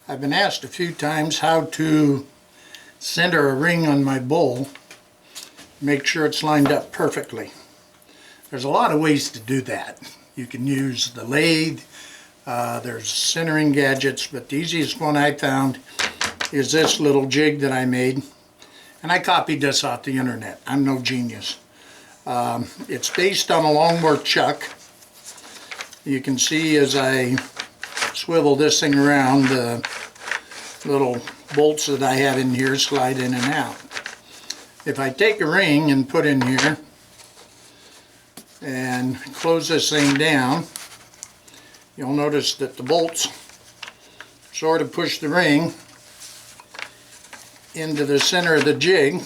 I've been asked a few times how to center a ring on my bowl, make sure it's lined up perfectly. There's a lot of ways to do that. You can use the lathe, there's centering gadgets, but the easiest one I found is this little jig that I made. And I copied this off the internet. I'm no genius. It's based on a longboard chuck. You can see as I swivel this thing around, the little bolts that I have in here slide in and out. If I take a ring and put in here and close this thing down, you'll notice that the bolts sort of push the ring into the center of the jig,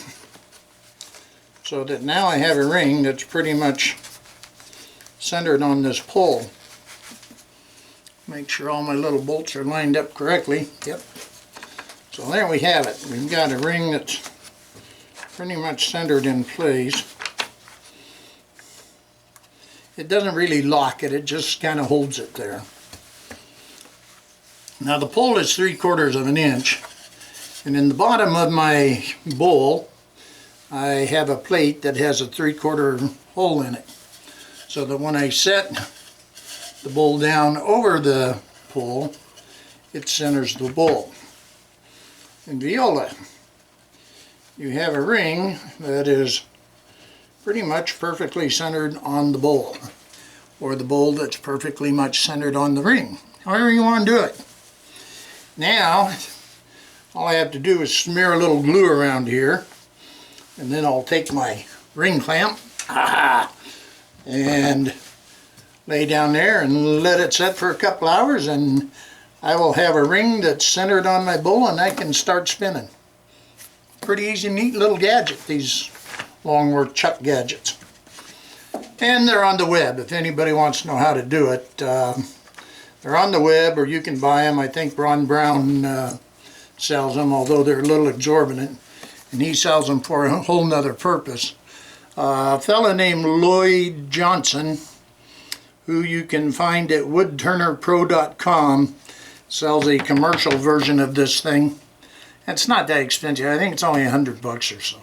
so that now I have a ring that's pretty much centered on this pole. Make sure all my little bolts are lined up correctly. Yep. So there we have it. We've got a ring that's pretty much centered in place. It doesn't really lock it, it just kind of holds it there. Now the pole is 3/4 of an inch, and in the bottom of my bowl I have a plate that has a 3/4 hole in it, so that when I set the bowl down over the pole, it centers the bowl. In viola, you have a ring that is pretty much perfectly centered on the bowl, or the bowl that's perfectly much centered on the ring, however you want to do it. Now all I have to do is smear a little glue around here, and then I'll take my ring clamp and lay down there and let it set for a couple hours, and I will have a ring that's centered on my bowl and I can start spinning. Pretty easy, neat little gadget, these longboard chuck gadgets. And they're on the web if anybody wants to know how to do it. They're on the web, or you can buy them. I think Ron Brown sells them, although they're a little exorbitant, and he sells them for a whole nother purpose. A fella named Lloyd Johnson, who you can find at woodturnerpro.com, sells a commercial version of this thing. It's not that expensive. I think it's only $100 or so.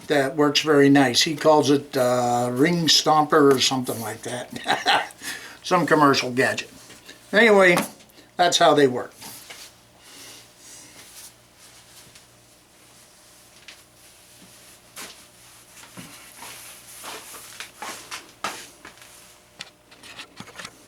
That works very nice. He calls it ring stomper or something like that. Some commercial gadget. Anyway, that's how they work.